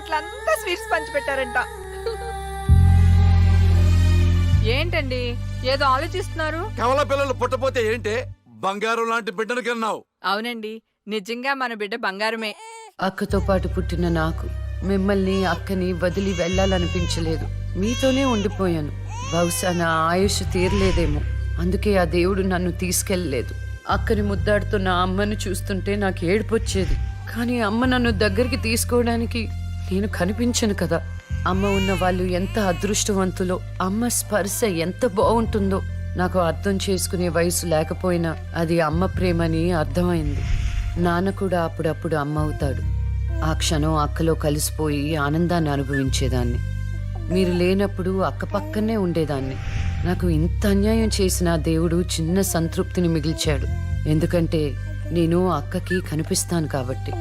చుట్టుపట్లంతా sweets పంచిపెట్టారంట. ఏంటండి ఏదో ఆలోచిస్తున్నారు? కవల పిల్లలు పుట్టపోతే ఏంటే బంగారం లాంటి బిడ్డను కన్నావు. అవునండి, నిజంగా మన బిడ్డ బంగారమే. అక్కతో పాటు పుట్టిన నాకు మిమ్మల్ని అక్కని వదిలి వెళ్ళాలనిపించలేదు. మీతోనే ఉండిపోయాను. బహుశా నా ఆయుష్ తీరలేదేమో, అందుకే ఆ దేవుడు నన్ను తీసుకెళ్ళలేదు. అక్కని ముద్దాడుతున్న అమ్మను చూస్తుంటే నాకు ఏడుపొచ్చేది. కానీ అమ్మ నన్ను దగ్గరికి తీసుకోవడానికి నేను కనిపించను కదా. అమ్మ ఉన్న వాళ్ళు ఎంత అదృష్టవంతులో, అమ్మ స్పర్శ ఎంత బాగుంటుందో నాకు అర్థం చేసుకునే వయసు లేకపోయినా అది అమ్మ ప్రేమని అర్థమైంది. నాన్న కూడా అప్పుడప్పుడు అమ్మ అవుతాడు. ఆ క్షణం అక్కలో కలిసిపోయి ఆనందాన్ని అనుభవించేదాన్ని. మీరు లేనప్పుడు అక్క పక్కనే ఉండేదాన్ని. నాకు ఇంత అన్యాయం చేసిన దేవుడు చిన్న సంతృప్తిని మిగిల్చాడు. ఎందుకంటే నేను అక్కకి కనిపిస్తాను కాబట్టి.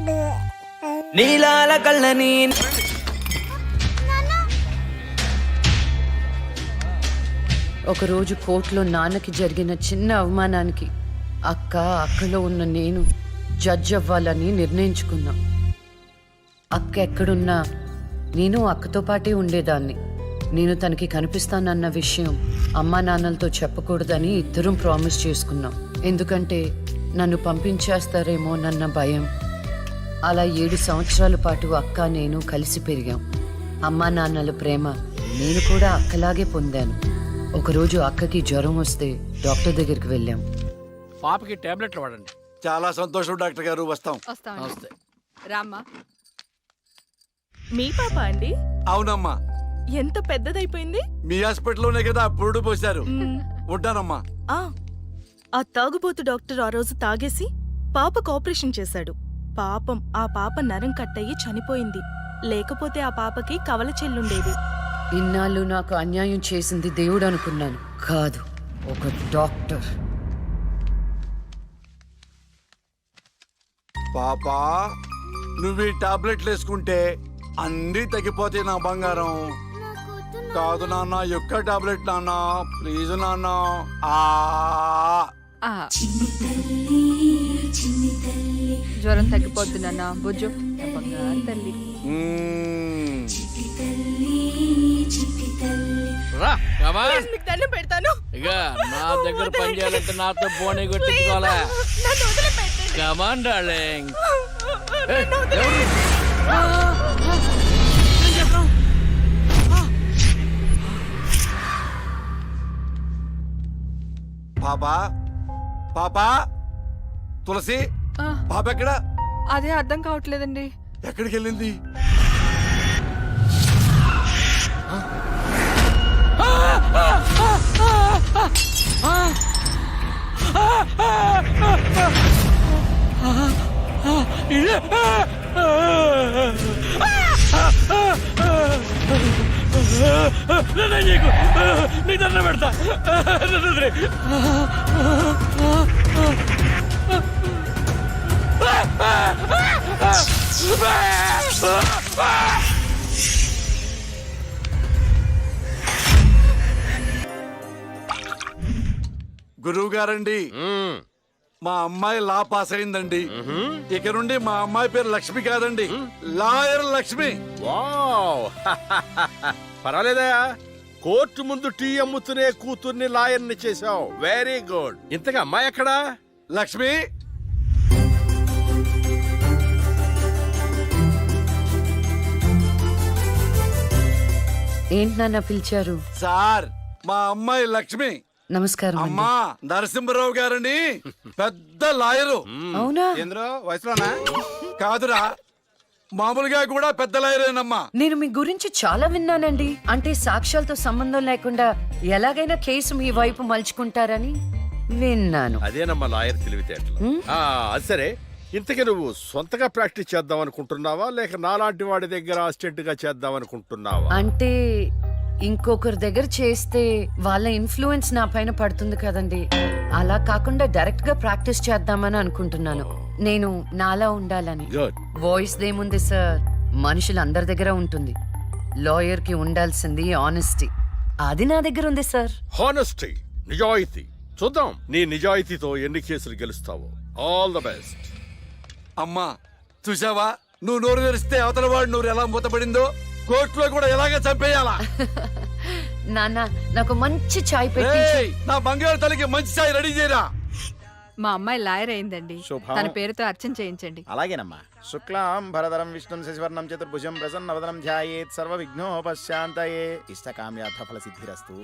నీలాల కళ్ళని ఒకరోజు కోర్టులో నాన్నకి జరిగిన చిన్న అవమానానికి అక్కలో ఉన్న నేను జడ్జ్ అవ్వాలని నిర్ణయించుకున్నా. అక్క ఎక్కడున్నా నేను అక్కతో పాటే ఉండేదాన్ని. నేను తనకి కనిపిస్తానన్న విషయం అమ్మా నాన్నలతో చెప్పకూడదని ఇద్దరం ప్రామిస్ చేసుకున్నాం. ఎందుకంటే నన్ను పంపించేస్తారేమోనన్న భయం. అలా 7 సంవత్సరాల పాటు అక్క నేను కలిసి పెరిగాం. అమ్మా నాన్నల ప్రేమ నేను కూడా అక్కలాగే పొందాను. ఒకరోజు అక్కకి జ్వరం వస్తే డాక్టర్ దగ్గరికి వెళ్ళాం. పాపకి టాబ్లెట్లు వాడండి. చాలా సంతోషం డాక్టర్ గారు, వస్తాం. వస్తామండి. రామ్మా. మీ పాప అండి? అవునమ్మా, ఎంత పెద్దదైపోయింది. మీ హాస్పిటల్లోనే కదా పురుడు పోశారు. ఉంటానమ్మా. ఆ తాగుబోతు డాక్టర్ ఆ రోజు తాగేసి పాపకు ఆపరేషన్ చేశాడు. పాపం ఆ పాప నరం కట్టయి చనిపోయింది. లేకపోతే ఆ పాపకి కవల చెల్లుండేది. ఇన్నాళ్ళు నాకు అన్యాయం చేసింది దేవుడు అనుకున్నాను, కాదు ఒక డాక్టర్. పాపా, నువ్వు ఈ టాబ్లెట్లు వేసుకుంటే అన్నీ తగ్గిపోతాయి నా బంగారం. కాదు నాన్న, యొక్క టాబ్లెట్ నాన్న, ప్లీజ్ నాన్న. జ్వరం తగ్గిపోద్ది నాన్న, బుజ్జు బంగారు తల్లి. రా కమా, మీకు దండం పెడతాను. ఇక నా దగ్గర పని చేయాలంటే నాతో బోనే కొట్టించుకోవాలా? నన్ను వదిలిపెట్టండి. Come on darling. పాపా, పాపా, తులసి, పాప ఎక్కడ? అదే అర్థం కావట్లేదండి. ఎక్కడికి వెళ్ళింది? నీ దండ పెడతా. గురువు గారండి, మా అమ్మాయి లా పాస్ అయిందండి. ఇక నుండి మా అమ్మాయి పేరు లక్ష్మి కాదండి, లాయర్ లక్ష్మి. పర్వాలేదయా, కోర్టు ముందు టీ అమ్ముతునే కూతుర్ని లాయర్ని చేశావు. Very good. ఇంతగా అమ్మాయి ఎక్కడా? లక్ష్మి, ఏంటి నాన్న పిలిచారు? సార్, మా అమ్మాయి లక్ష్మి. నమస్కారం అండి. అమ్మా, నరసింహరావు గారని పెద్ద లాయరు. అవునా? వయసులోనా? కాదురా, మామూలుగా కూడా పెద్ద లాయరేనమ్మా. నేను మీ గురించి చాలా విన్నానండి. అంటే సాక్ష్యాలతో సంబంధం లేకుండా ఎలాగైనా కేసు మీ వైపు మలుచుకుంటారని విన్నాను. అదేనమ్మా లాయర్ తెలివితేటలు. అది సరే, ఇంతకీ నువ్వు సొంతగా ప్రాక్టీస్ చేద్దాం అనుకుంటున్నావా, లేక నాలాంటి వాడి దగ్గర అసిస్టెంట్ గా చేద్దాం అనుకుంటున్నావా? అంటే ఇంకొకరి దగ్గర చేస్తే వాళ్ళ ఇన్ఫ్లుయెన్స్ నా పైన పడుతుంది కదండి. అలా కాకుండా డైరెక్ట్ గా ప్రాక్టీస్ చేద్దామని అనుకుంటున్నాను. నేను నాలా ఉండాలని. వాయిస్ దేముంది సార్, మనుషులందరి దగ్గర ఉంటుంది. లాయర్ కి ఉండాల్సింది ఆనెస్టీ. అది నా దగ్గర ఉంది సార్. హానెస్టీ, నిజాయితీ. చూద్దాం నీ నిజాయితీతో ఎన్ని కేసులు గెలుస్తావో. All the best. అమ్మా, చూసావా, నువ్వు నోరు తెరిస్తే అవతల వాడు నోరు ఎలా మూతపడిందో కోర్టులో కూడా ఎలాగే చంపేయాలా? నాన్న నాకు మంచి చాయ్ పెట్టి ఏయ్, నా బంగారు తల్లికి మంచి ఛాయ్ రెడీ చేయరా. మా అమ్మాయి లాయర్ అయిందండి. శుభం. తన పేరుతో అర్చన చేయించండి. అలాగేనమ్మా. శుక్లాం భరధరం విష్ణుం శశివర్ణం చతుర్భుజం ప్రసన్నవదనం ధ్యాయేత్ సర్వ విఘ్నోపశాంతయే ఇష్టకామ్యార్థ ఫల సిద్ధిరస్తు.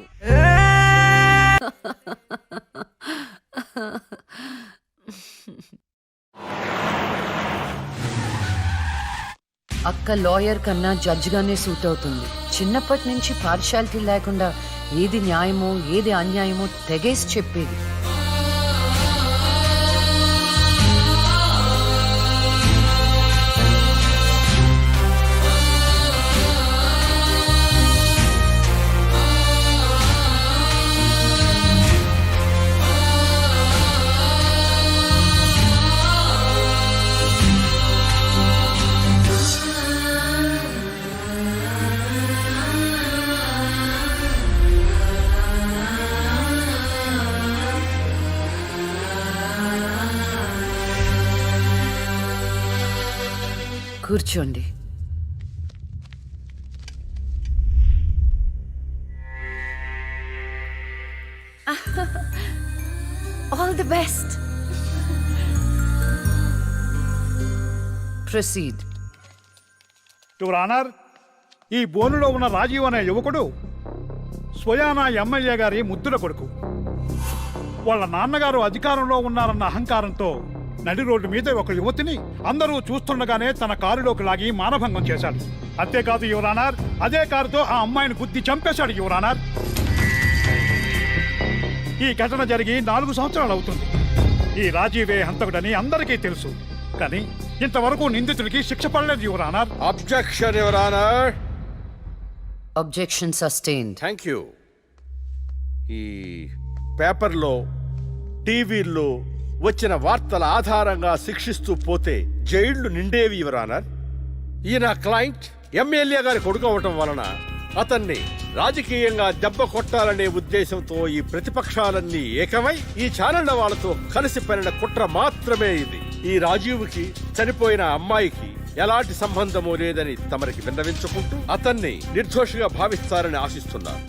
అక్క లాయర్ కన్నా జడ్జ్ గానే సూట్ అవుతుంది. చిన్నప్పటి నుంచి పార్షాలిటీ లేకుండా ఏది న్యాయమో ఏది అన్యాయమో తెగేసి చెప్పేది. కూర్చోండి. All the best. Proceed. Your honour, ఈ బోనులో ఉన్న రాజీవ్ అనే యువకుడు స్వయానా ఎమ్మెల్యే గారి ముద్దుల కొడుకు. వాళ్ళ నాన్నగారు అధికారంలో ఉన్నారన్న అహంకారంతో నడి రోడ్డు మీద ఒక యువతిని అందరూ చూస్తుండగానే తన కారులోకి లాగి మానభంగం చేశాడు. అంతేకాదు యువర్ ఆనర్, అదే కారుతో ఆ అమ్మాయిని గుద్ది చంపేశాడు యువర్ ఆనర్. ఈ ఘటన జరిగి 4 సంవత్సరాలు అవుతుంది. ఈ రాజీవే హంతకుడని అందరికీ తెలుసు, కానీ ఇంతవరకు నిందితుడికి శిక్ష పడలేదు your honour. Objection your honour. Objection sustained. Thank you. ఈ పేపర్లో టీవీల్లో వచ్చిన వార్తల ఆధారంగా శిక్షిస్తూ పోతే జైళ్లు నిండేవి యువర్ ఆనర్. ఈయన క్లయింట్ ఎమ్మెల్యే గారి కొడుకు అవటం వలన అతన్ని రాజకీయంగా దెబ్బ కొట్టాలనే ఉద్దేశంతో ఈ ప్రతిపక్షాలన్నీ ఏకమై ఈ ఛానళ్ల వాళ్ళతో కలిసి పనిన కుట్ర మాత్రమే ఇది. ఈ రాజీవ్కి చనిపోయిన అమ్మాయికి ఎలాంటి సంబంధమూ లేదని తమరికి విన్నవించుకుంటూ అతన్ని నిర్దోషిగా భావిస్తారని ఆశిస్తున్నారు.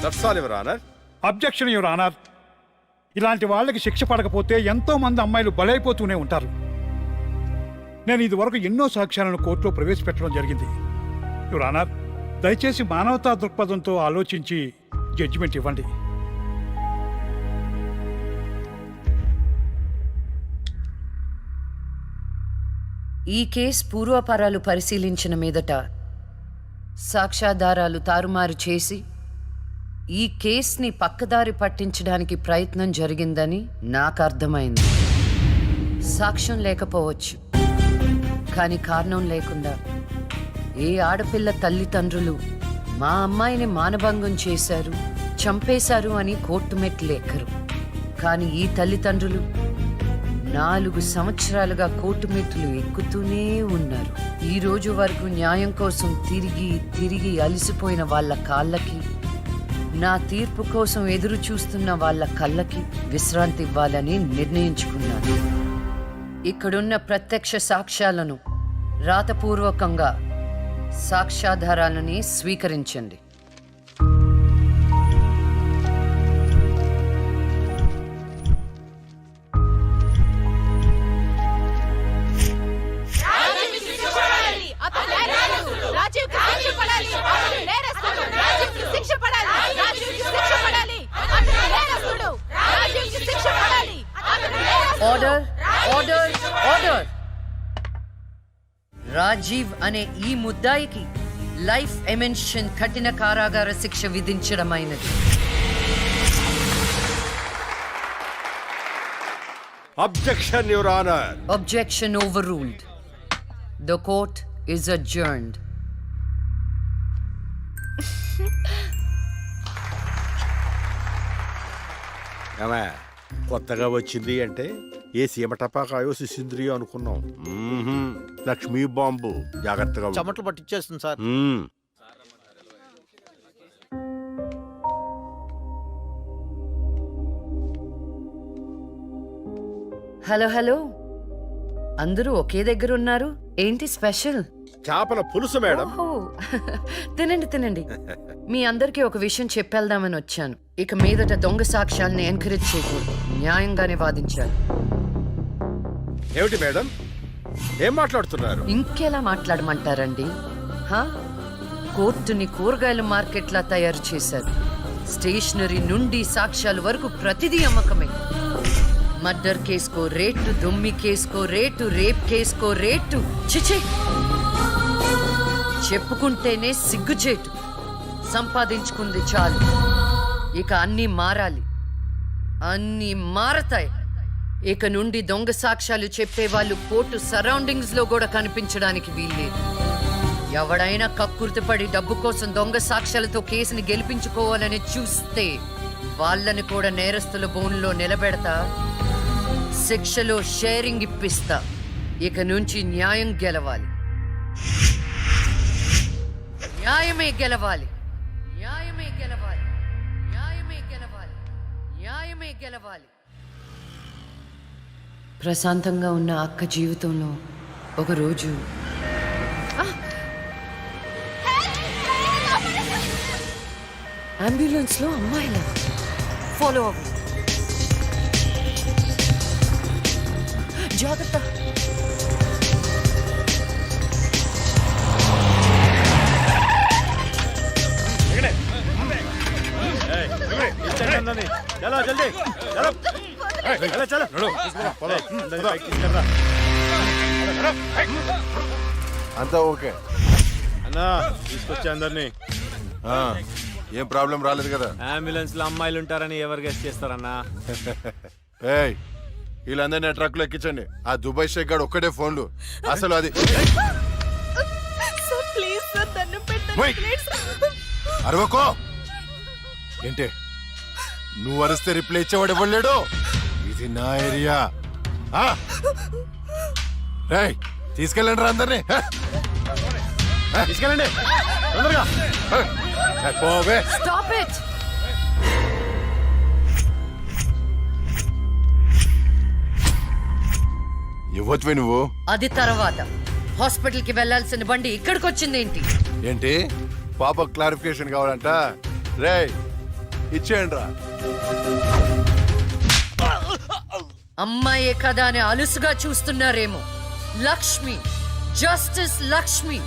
That's all your honour. Objection your honour. ఇలాంటి వాళ్ళకి శిక్ష పడకపోతే ఎంతో మంది అమ్మాయిలు బలైపోతూనే ఉంటారు. నేను ఇదివరకు ఎన్నో సాక్ష్యాలను కోర్టులో ప్రవేశపెట్టడం జరిగింది యువర్ ఆనర్. దయచేసి మానవతా దృక్పథంతో ఆలోచించి జడ్జిమెంట్ ఇవ్వండి. ఈ కేసు పూర్వాపరాలు పరిశీలించిన మీదట సాక్ష్యాధారాలు తారుమారు చేసి ఈ కేసుని పక్కదారి పట్టించడానికి ప్రయత్నం జరిగిందని నాకు అర్థమైంది. సాక్ష్యం లేకపోవచ్చు, కానీ కారణం లేకుండా ఏ ఆడపిల్ల తల్లిదండ్రులు మా అమ్మాయిని మానభంగం చేశారు, చంపేశారు అని కోర్టు మెట్లు ఎక్కరు. కానీ ఈ తల్లిదండ్రులు 4 సంవత్సరాలుగా కోర్టు మెట్లు ఎక్కుతూనే ఉన్నారు. ఈ రోజు వరకు న్యాయం కోసం తిరిగి తిరిగి అలసిపోయిన వాళ్ళ కాళ్ళకి, నా తీర్పు కోసం ఎదురు చూస్తున్న వాళ్ళ కళ్ళకి విశ్రాంతి ఇవ్వాలని నిర్ణయించుకున్నాను. ఇక్కడున్న ప్రత్యక్ష సాక్ష్యాలను రాతపూర్వకంగా సాక్ష్యాధారాలని స్వీకరించండి. Order, order, order. రాజీవ్ అనే ఈ ముద్దాయికి లైఫ్ ఎమెన్షన్ కఠిన కారాగార శిక్ష విధించడమైనది. Objection your honour. Objection overruled. The court is adjourned. ఏమే, కొత్తగా వచ్చింది అంటే ఏ సీమ టపాకాయో సిసింద్రియో అనుకున్నాం. లక్ష్మీ బాంబు. జాగ్రత్తగా ఉండు. చెమటలు పట్టించేస్తుంది సార్. హలో హలో, అందరూ ఒకే దగ్గర ఉన్నారు. ఏంటి స్పెషల్? చేపల పులుసు మేడం. ఓహో తినండి తినండి. మీ అందరికీ ఒక విషయం చెప్పేద్దామని వచ్చాను. ఇక మీదట దొంగ సాక్ష్యాల్ని ఎంకరేజ్ చేయకూడదు. న్యాయంగానే వాదించాలి. ఏమిటి మేడం, ఏం మాట్లాడుతున్నారు? ఇంకెలా మాట్లాడమంటారండి? హా? కోర్టుని కూరగాయల మార్కెట్లా తయారు చేశారు. స్టేషనరీ నుండి సాక్ష్యాల వరకు ప్రతిదీ అమ్మకమే. మర్డర్ కేసుకో రేటు, దొమ్మి కేసుకో రేటు, రేప్ కేసుకో రేటు. చిచి, చెప్పుకుంటేనే సిగ్గుచేటు. సంపాదించుకుంది చాలు, ఇక అన్నీ మారాలి. అన్నీ మారతాయి. ఇక నుండి దొంగ సాక్ష్యాలు చెప్పేవాళ్ళు కోర్టు సరౌండింగ్స్ లో కూడా కనిపించడానికి వీల్లేదు. ఎవడైనా కక్కుర్తిపడి డబ్బు కోసం దొంగ సాక్ష్యాలతో కేసుని గెలిపించుకోవాలని చూస్తే వాళ్ళని కూడా నేరస్తుల బోన్లో నిలబెడతా, శిక్షలో షేరింగ్ ఇప్పిస్తా. ఇక నుంచి న్యాయం గెలవాలి. న్యాయమే గెలవాలి. న్యాయమే గెలవాలి. న్యాయమే గెలవాలి. న్యాయమే గెలవాలి. ప్రశాంతంగా ఉన్న అక్క జీవితంలో ఒకరోజు అంబులెన్స్ లో అమ్మాయిలా ఫాలో అవ్వు. జాగ్రత్త. అంతా ఓకే అన్నా తీసుకొచ్చే అందరినీ. ఏం ప్రాబ్లం రాలేదు కదా? అంబులెన్స్ లో అమ్మాయిలు ఉంటారని ఎవరు గెస్ట్ చేస్తారన్నా? ఏయ్, వీళ్ళందరినీ ట్రక్ లో ఎక్కించండి. ఆ దుబాయ్ షేక్ గాడు ఒక్కడే ఫోన్లు. అసలు అది సార్ ప్లీజ్ సార్, దండం Wait. పెట్టండి. అరవకో. ఏంటే నువ్వు అరిస్తే రిప్లై ఇచ్చేవాడు ఇవ్వలేడు. ఇది నా ఏరియా. తీసుకెళ్ళండి రా అందరినీ. తీసుకెళ్ళండి తొందరగా. పోవే. Stop it! ఇవ్వచ్చువే నువ్వు. అది తర్వాత. హాస్పిటల్ కి వెళ్లాల్సిన బండి ఇక్కడికి వచ్చింది ఏంటి? ఏంటి పాప క్లారిఫికేషన్ కావాలంట? రే ఇచ్చేయండి రా. అమ్మాయే కదా అని అలుసుగా చూస్తున్నారేమో. లక్ష్మి, జస్టిస్ లక్ష్మి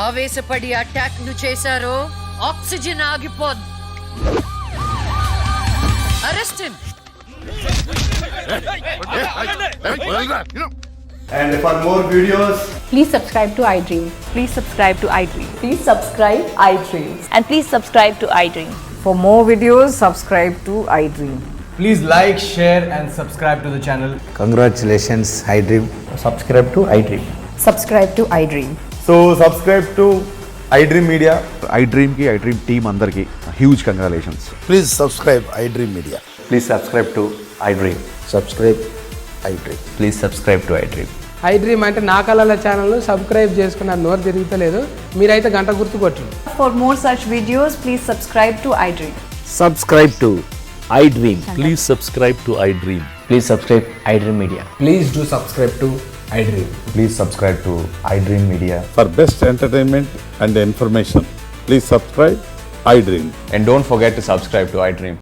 ఆవేశపడి అటాక్ ను చేశారో ఆక్సిజన్ ఆగిపోద్ది. Arrest him. And for more videos, Please subscribe to iDream. Please subscribe to iDream. Please subscribe iDream. And please subscribe to iDream. For more videos, subscribe to iDream. Please like, share and subscribe to the channel. Congratulations, iDream. Subscribe to iDream. Subscribe to iDream. So subscribe to iDream Media. iDream ki iDream team andarki huge congratulations. please subscribe iDream Media. Please subscribe to iDream. Subscribe iDream. Please subscribe to iDream. iDream అంటే నా కళల channel subscribe చేసుకున్న నోరు తిరుగుతలేదు. మీరైతే గంట గుర్తు కొట్టండి. For more such videos, please subscribe to iDream. Subscribe to iDream. Please subscribe to iDream. Please subscribe iDream Media. Please do subscribe to iDream. Please subscribe to iDream Media. For best entertainment and information, please subscribe iDream. And don't forget to subscribe to iDream.